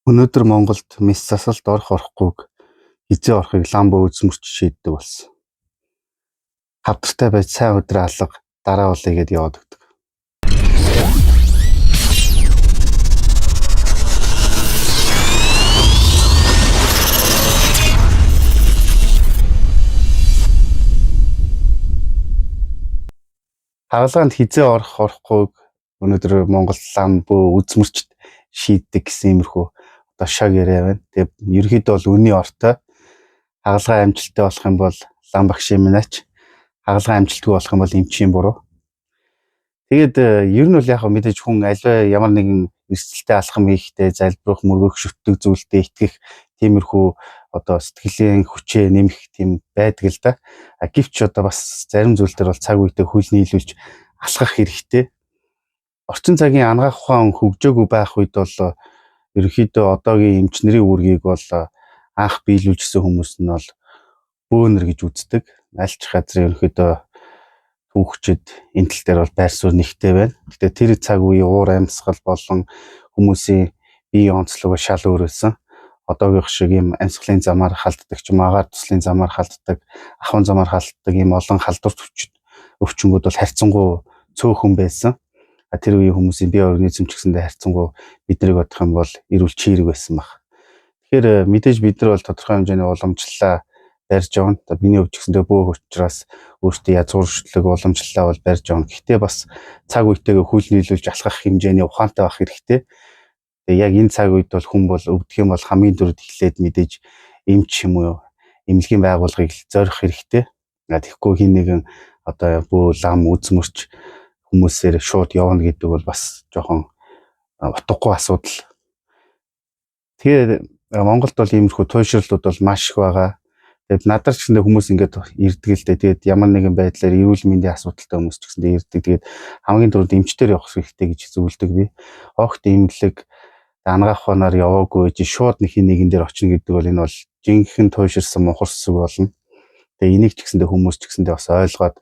Өнөөдөр Монголд мэс засалд орохгүйг хизээ орохыг ламбо үзмөрч шийддэг болсон. Хавдартай байж сайн өдрөө алга дараа болъё гэд яваад өгдөг. Хагалгаанд хизээ орохгүйг өнөөдөр Монгол ламбо үзмөрчд шийддэг гэсэн иймэрхүү одоо шаг яриа байна. Тэгээд ерөнхийдөө бол үнийн ортой хагалгаа амжилттай болох юм бол лам багшийн минач, хагалгаа амжилтгүй болох юм бол эмчийн буруу. Тэгээд ер нь бол яг мэдээж хүн альва ямар нэгэн эрсдэлтэй алхам хийхдээ залбирах, мөргөх, шүтдэг зүйлдээ итгэх тиймэрхүү одоо сэтгэлийн хүчээ нэмэх тийм байдаг л да. Гэвч одоо бас зарим зүйл дээр бол цаг үедээ хөл нийлүүлж алхах хэрэгтэй. Орчин цагийн анагаах ухаан хөгжөөгүй байх үед бол ерөнхийдөө одоогийн эмч нарын үүргийг бол анх биелүүлжсэн хүмүүс нь бол бөөнөр гэж үздэг. Аль ч газрын ерөнхийдөө түүхчид энэ тал дээр бол байр суурь нэгтэй байна. Гэтэ тэр цаг үеийн уур амьсгал болон хүмүүсийн бие онцлогоо шал өөрөөсөн. Одоогийнх шиг юм амьсгалын замаар халддаг ч юм агаар туслын замаар халддаг, ахуйн замаар халддаг юм олон халдварт өвчнгүүд бол харьцангуй цөөхөн байсан. Тэр үеийн хүмүүсийн бие организм ч гэсэндээ харьцангуй биднийг бодох юм бол эрүүл чирэг байсан баг. Тэгэхээр мэдээж бид нар бол тодорхой хэмжээний уламжлалаа барьж явна. Миний хувьд ч гэсэндээ бөөх учраас өөртөө язгуурчлаг уламжлалаа бол барьж явна. Гэхдээ бас цаг үетэйгээ хөл нийлүүлж алхах хэмжээний ухаантай байх хэрэгтэй. Тэгээ яг энэ цаг үед бол хүн бол өвдөх юм бол хамгийн түрүүд эхлээд мэдээж эмч юм уу эмнэлгийн байгууллагыг зорих хэрэгтэй. Тэгэхгүй хин нэгэн одоо бөө лам үзмөрч хүмүүсээр шууд явна гэдэг бол бас жоохон утгагүй асуудал. Тэгэхээр Монголд бол иймэрхүү туйшрлууд бол маш их байгаа. Тэгээд надад ч гэсэн хүмүүс ингээд ирдэг л дээ. Тэгээд ямар нэгэн байдлаар эрүүл мэндийн асуудалтай хүмүүс ч гэсэн ирдэг. Тэгээд хамгийн түрүүнд эмчтэр явах хэрэгтэй гэж зөвлөдөг би. Огт эмнэлэг анагаах ухаанаар яваагүй гэж шууд нэг нэгэн дээр очино гэдэг бол энэ бол жинхэнэ туйширсан мухар сүг болно. Тэгээд энийг ч гэсэндээ хүмүүс ч гэсэндээ бас ойлгоод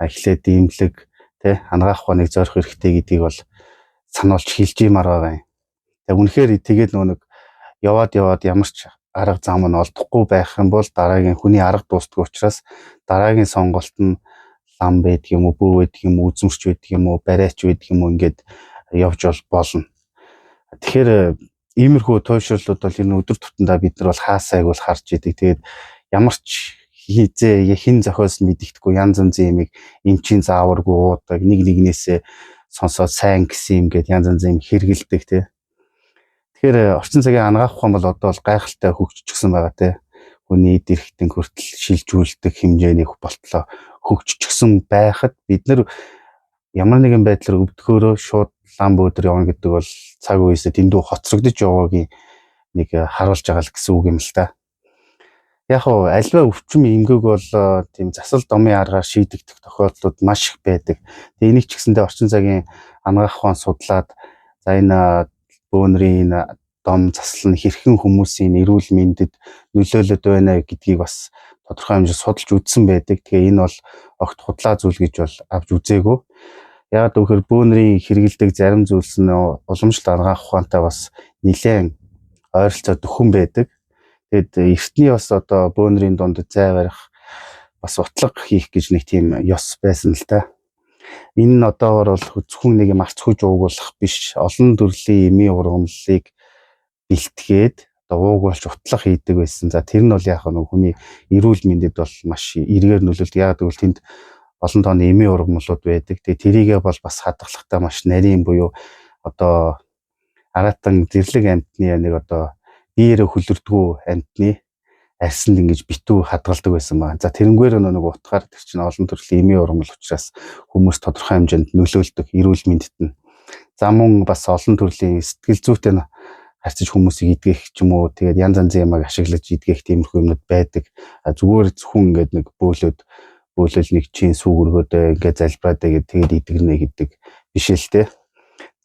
эхлээд эмнэлэг анагаах ухааныг зорих хэрэгтэй гэдгийг бол сануулж хэлж иймар байгаа юм. Тэгээд үнэхээр тэгээд нэг яваад ямар ч арга зам нь олдохгүй байх юм бол дараагийн хүний арга дуустдаг учраас дараагийн сонголт нь лам байдаг юм уу, бүү байдаг юм уу, үзмэрч байдаг юм уу, барайч байдаг юм уу ингээд явж болно. Тэгэхээр иймэрхүү туйшрлууд бол энэ өдөр тутамдаа бид нар бол хаасайг бол харж идэг. Тэгээд ямар ч хизээ хин зохиос мэддэхгүй янз янзын юмыг эмчийн зааваргүй уудаг, нэг нэгнээсээ сонсоод сайн гэсэн юм гээд янз янзын юм хэргэлдэг тий. Тэгэхээр орчин цагийн анагаах ухаан бол одоо бол гайхалтай хөгжчихсөн байгаа тий. Хүний эд эрхтэн хүртэл шилжүүлдэг хэмжээний болтлоо хөгжчихсөн байхад бид нар ямар нэгэн байдлаар өвдгөөрөө шууд лам бөөдөр явна гэдэг бол цаг үеэсээ дэндүү хоцрогдож яваагийн нэг харуулж байгаа л гэсэн үг юм л та. Яг нь альва өвчин эмгэг бол тийм засал домын аргаар шийдэгдэх тохиолдлууд маш их байдаг. Тэгээ энийг ч гэсэндээ орчин цагийн анагаах ухаан судлаад за энэ бөөнрийн дом засал нь хэрхэн хүмүүсийн эрүүл мэндэд нөлөөлөд байна гэдгийг бас тодорхой хэмжээнд судалж үзсэн байдаг. Тэгээ энэ бол огт худлаа зүйл гэж бол авч үзээгүй. Яг гэвэл бөөнрийн хэрэгэлдэг зарим зүйлс нь уламжлалт анагаах ухаантай бас нэлээд ойролцоо дөхөн байдаг. Тэгэд эртний бас одоо бөөнрийн дунд зай барих бас утлаг хийх гэж нэг тийм ёс байсан л та. Энэ нь одоогор бол зөвхөн нэг юм арц хүж уугуулах биш, олон төрлийн эмийн ургамлыг бэлтгээд одоо уугуулж утлаг хийдэг байсан. За тэр нь бол яг нэг хүний эрүүл мэндэд бол маш эргээр нөлөөлдөг. Яг гэвэл тэнд олон тооны эмийн ургамлууд байдаг. Тэгээ тэрийгээ бол бас хадгалагтай маш нарийн буюу одоо аратан зэрлэг амьтны нэг одоо биеэрээ хөлөрдгөө амьтны арьсанд ингэж битүү хадгалдаг байсан байна. За тэрнгээр нэг утгаар тэр чинь олон төрлийн эмийн ургамал учраас хүмүүс тодорхой хэмжээнд нөлөөлдөг эрүүл мэндэд нь. За мөн бас олон төрлийн сэтгэл зүйтэй харьцаж хүмүүсийг идгэх ч юм уу тэгээд янз янзын ямаг ашиглаж идгэх тиймэрхүү юмнууд байдаг. Зүгээр зөвхөн ингээд нэг бөөлөл нэг чин сүүгөргөөдөө ингээд залбираад тэгээд идэгнэ гэдэг биш л те.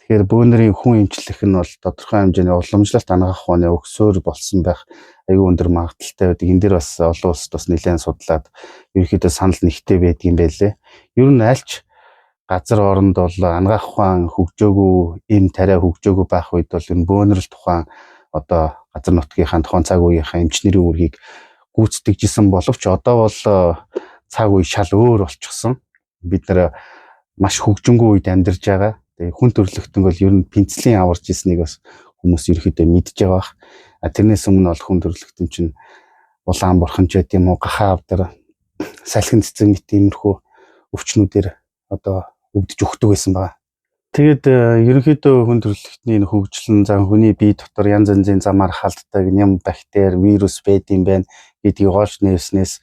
Тэгэхээр бөөнрийн хүн эмчлэх нь бол тодорхой хэмжээний уламжлалт анагаах ухааны өгсөөр болсон байх аюу өндөр магадaltaй байдаг. Энэ дээр бас олон улсад бас нэлээд судлаад ерөнхийдөө санал нэгтэй байдгийн байлээ. Ер нь альч газар оронд бол анагаах ухаан хөгжөөгүй, эм тариа хөгжөөгүй байх үед бол энэ бөөнрөлт ухаан одоо газар нутгийнхаа тухайн цаг үеийнхаа эмчнэрийн үүргийг гүйцэтгэжсэн боловч одоо бол цаг үе шал өөр болчихсон. Бид нэр маш хөгжингүй үед амьдарч байгаа. Тэгээ хүн төрөлхтөн бол ер нь пенцлин аварч ирснийг бас хүмүүс ерөөхдөө мэдж байгаа бах. Тэрнээс өмнө бол хүн төрөлхтөн чинь улаан бурхан ч гэдэм үү гахаа авдар салхин цэцэг мэт иймэрхүү өвчнүүдээр одоо өвдөж өгдөг байсан байна. Тэгээд ерөнхийдөө хүн төрөлхтний хөгжлөн зан хүний бие дотор янз янзын замаар халддаг нэм бактери, вирус байд юм байна гэдгийг олж нээснээс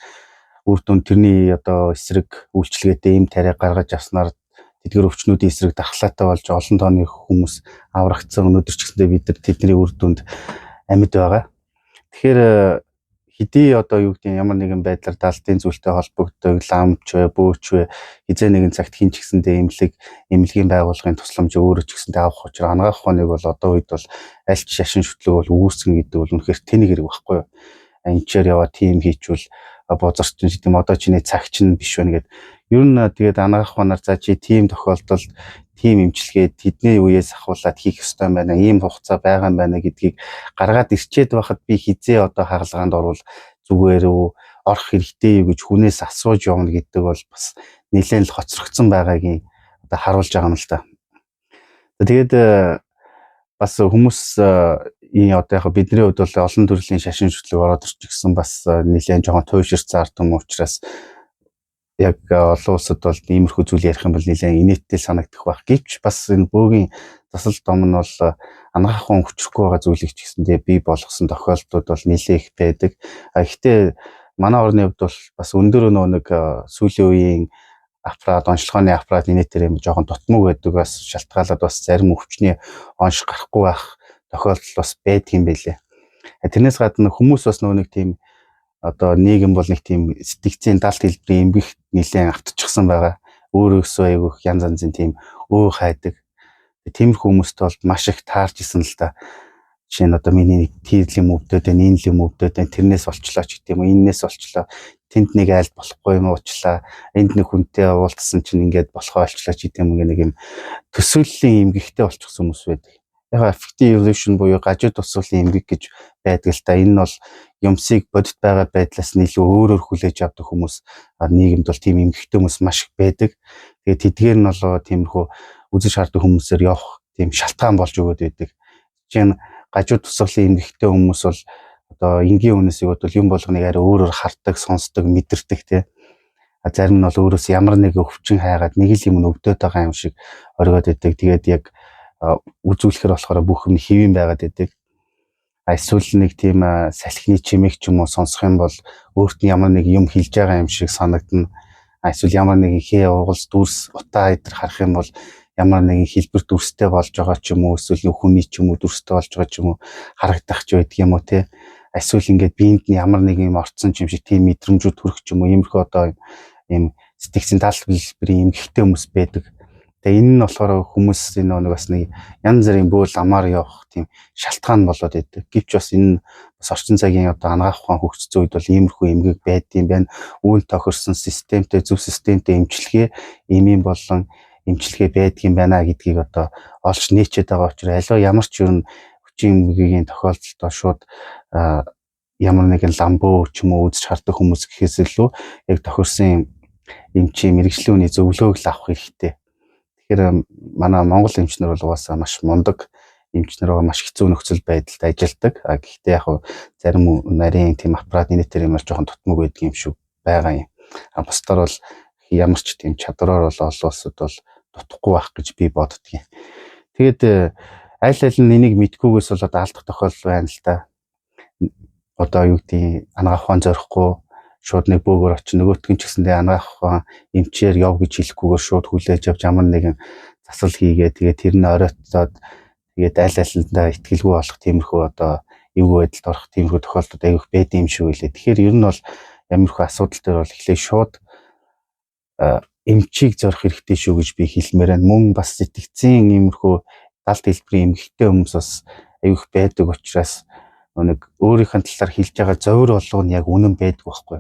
үр дүн тэрний одоо эсрэг үйлчлэгээтэй эм тариа гаргаж авснаар тэдгээр өвчнүүдийн эсрэг дархлаатай болж олон тооны хүмүүс аврагдсан. Өнөөдөр ч гэсэндээ бид нар тэдний үр дүнд амьд байгаа. Тэгэхээр хэдий одоо юу гэдэг ямар нэгэн байдлаар даалтын зүйлтэй холбогддог ламч вэ, бөөч вэ хизээ нэгэн цагт хин ч гэсэндээ эмнэлгийн байгууллагын тусламж өөрөө ч гэсэндээ авах учраа анагаах ухааныг бол одоо үед бол аль ч шашин шүтлэг бол үүсгэн гэдэг бол үнэхээр тэнэг хэрэг байхгүй юу. Эмчээр яваа тим хийчвэл бозорч ч гэдэм одоо чиний цаг чинь биш байна гэд. Ер нь тэгээд анагаах ухаанаар за чи тим тохиолдолд тим эмчилгээ тэдний үеэс ахуулаад хийх ёстой байна. Ийм хугацаа байгаа юм байна гэдгийг гаргаад ирчээд байхад би хизээ одоо хагалгаанд орвол зүгээр үү орох хэрэгтэй юу гэж хүнээс асууж явна гэдэг бол бас нэлээд л хоцрогдсон байгаагийн одоо харуулж байгаа юм л та. Тэгээд бас хүмүүс одоо яг бидний хувьд бол олон төрлийн шашин шүтлэг ороод ирчихсэн бас нэлээд жоохон туйширцсан ард түмэн учраас яг олон улсад бол иймэрхүү зүйл ярих юм бол нэлээд инээдтэй санагдах байх. Гэвч бас энэ бөөгийн засал дом нь бол анагаах ухаан хүчрэхгүй байгаа зүйлийг ч гэсэндээ бий болгосон тохиолдлууд бол нэлээд их байдаг. Гэхдээ манай орны хувьд бол бас өндөр нэг сүүлийн үеийн аппарат, онцлогооны аппарат нэтээр юм жоохон дутмаг байдаг бас шалтгаалаад бас зарим өвчний онш гарахгүй байх тохиолдол бас байдаг юм байлээ. Тэрнээс гадна хүмүүс бас нэг тийм одоо нийгэм бол нэг тийм сэтгцийн далд хэлбэрийн эмгэх нэлээд автчихсан байгаа. Өөрөөсөө айгүйх янз янзын тийм хайдаг. Тиймэрхүү хүмүүстэй бол маш их таарч исэн л та. Жишээ нь одоо миний тийрлийн өвдөд байна, энэ л өвдөд байна, тэрнээс олчлоо ч гэдэм үү, энээс олчлоо. Тэнд нэг айлд болохгүй юм уучлаа. Энд нэг хүнтэй уулзсан чинь ингээд болохоо олчлоо ч гэдэм үү нэг юм төсөөллийн эмгэгтэй болчихсон хүмүүс байдаг. Яг affective evolution буюу гажууд усуулын эмгэг гэж байдаг л та. Энэ нь бол юмсыг бодит байгаа байдлаас нь илүү өөрөөр хүлээж авдаг хүмүүс нийгэмд бол тийм эмгэгтэй хүмүүс маш их байдаг. Тэгээд тэдгээр нь бол тиймэрхүү үзэж хардаг хүмүүсээр явах тийм шалтгаан болж өгöd байдаг. Жишээ нь гажууд усуулын эмгэгтэй хүмүүс бол одоо энгийн үнэсийг бол юм болгоныг арай өөрөөр хардаг, сонсдог, мэдэрдэг тий. Зарим нь бол өөрөөс ямар нэг өвчин хайгаад нэг л юм өвдөд байгаа юм шиг оргиод байдаг. Тэгээд яг үзүүлэхээр болохоор бүх юм хэвэн байгаад байдаг. Эсвэл нэг тийм салхины чимээг ч юм уу сонсох юм бол өөрт нь ямар нэг юм хэлж байгаа юм шиг санагдана. Эсвэл ямар нэгэн хээ угалс дүрс утаа идэр харах юм бол ямар нэгэн хэлбэр дүрстэй болж байгаа ч юм уу эсвэл хүний ч юм уу дүрстэй болж байгаа ч юм уу харагдах ч байдаг юм уу те. Эсвэл ингээд биед нь ямар нэгэн юм орцсон юм шиг тийм мэдрэмжүүд төрөх ч юм уу иймэрхүү одоо ийм сэтгцийн далд хэлбэрийн эмгэгтэй хүмүүс байдаг. Тэгээ энэ нь болохоор хүмүүсийн нэг бас нэг янз бүрийн бөөл амаар явах тийм шалтгаан болоод байдаг. Гэвч бас энэ бас орчин цагийн одоо анагаах ухаан хөгжсөн үед бол иймэрхүү эмгэг байдсан байна. Үүн тохирсон системтэй зөв системтэй эмчилгээ эмийн болон эмчилгээ байдгийн байна гэдгийг одоо олж нээчээд байгаа учраас аливаа ямар ч юм хүчин эмгэгийн тохиолдолд шууд ямар нэгэн ламбуу ч юм уу үзэж хардаг хүмүүс гэхээс илүү яг тохирсон эмчийн мэрэгжлийн үний зөвлөгөөг л авах хэрэгтэй. Тэгэхээр манай Монгол эмчнэр бол угаасаа маш мундаг эмчнэр байгаа, маш хэцүү нөхцөл байдалд ажилладаг. Гэхдээ яг зарим нарийн тийм аппарат нэтээр юм бол жоохон дутмаг байдаг юм шиг байгаа юм. Бусдаар бол ямар ч тийм чадвараар бол олон улсад бол дутхгүй байх гэж би боддгийн. Тэгээд аль нь энийг мэдгүйгээс бол одоо алдах тохиолдол байна л та. Одоо юу гэдэг анагаах ухаан зорихгүй шууд нэг бөөгөр очих нөгөөтг нь ч гэсэндээ анагаах ухаан эмчээр яв гэж хэлэхгүйгээр шууд хүлээж авч ямар нэгэн засал хийгээ тэгээд тэр нь оройтоод тэгээд аль алиндаа ихтгэлгүй болох тиймэрхүү одоо эвгүй байдалд орох тиймэрхүү тохиолдолд аявих байд юм шиг үлээ. Тэгэхээр ер нь бол ямархуу асуудал дээр бол эхлээ шууд эмчийг зорих хэрэгтэй шүү гэж би хэлмээр байна. Мөн бас сэтгцийн иймэрхүү далд хэлбэрийн эмгэгтэй хүмүүс бас аявих байдаг учраас нэг өөрийнх нь талаар хэлж байгаа зовир болгоно яг үнэн байдаг байхгүй.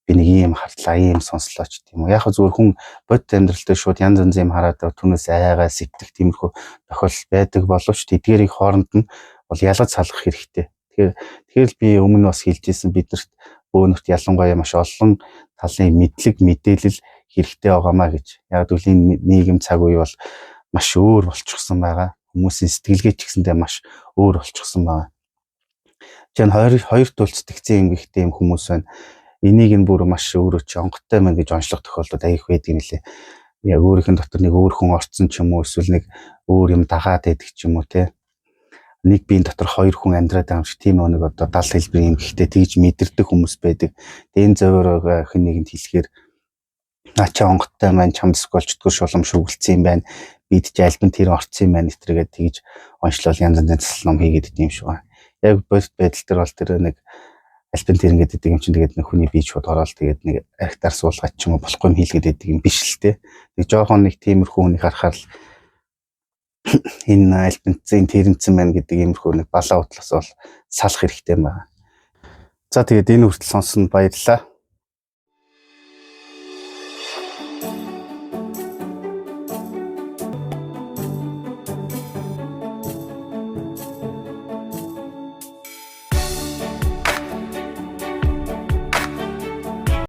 Би нэг юм хардлаа, юм сонслоо ч тийм үү. Яг зүгээр хүн бодит амьдралтай шууд янз янз юм хараад түүнээс айгаа сэтгэх тиймэрхүү тохиолдол байдаг боловч тэдгээрийн хооронд нь бол ялгаж салгах хэрэгтэй. Тэгэхээр би өмнө бас хэлжсэн биднэрт бөөнөрт ялангуяа маш олон талын мэдээлэл хэрэгтэй байгаамаа гэж. Яг л энэ нийгэм цаг үе бол маш өөр болчихсон байгаа. Хүмүүсийн сэтгэлгээ ч гэсэндээ маш өөр болчихсон байгаа. Жин хоёр тул сэтгцэн эмгэгтэй юм хүмүүс байна. Энийг нь бүр маш өөрөө ч онготой мэн гэж онцлох тохиолдол аяих байдаг юм лээ. Яг өөрийнх нь дотор нэг өөр хүн орцсон ч юм уу, эсвэл нэг өөр юм дагаад байдаг ч юм уу те. Нэг биеийн дотор хоёр хүн амьдраад байгаа юм шиг тийм нэг одоо 70 хэлбэрийн эмгэгтэй тэгж мэдэрдэг хүмүүс байдаг. Энэ зөвөр байгаа хэн нэгэнд хэлэхээр наача онготой маань чамд сколчдгоо шулам шүглцсэн юм байна. Бид ч альбан тэр орцсон юм байна гэтэргээд тэгж онцлол янз янзын цэцлэн хийгээд идэв юм шиг байна. Яг бодит байдал дээр бол тэр нэг альбан тэр ингээд идэг юм чинь тэгээд нэг хүний бие шууд ороод тэгээд нэг архитар суулгаад ч юм уу болохгүй юм хийлгээд идэг юм биш л те. Нэг жоохон нэг тиймэрхүү хүнийг харахаар л энэ альбанцын тэрэнцэн байна гэдэг иймэрхүү нэг балаа утлаас бол салах хэрэгтэй байна. За тэгээд энэ хүртэл сонссонд баярлалаа.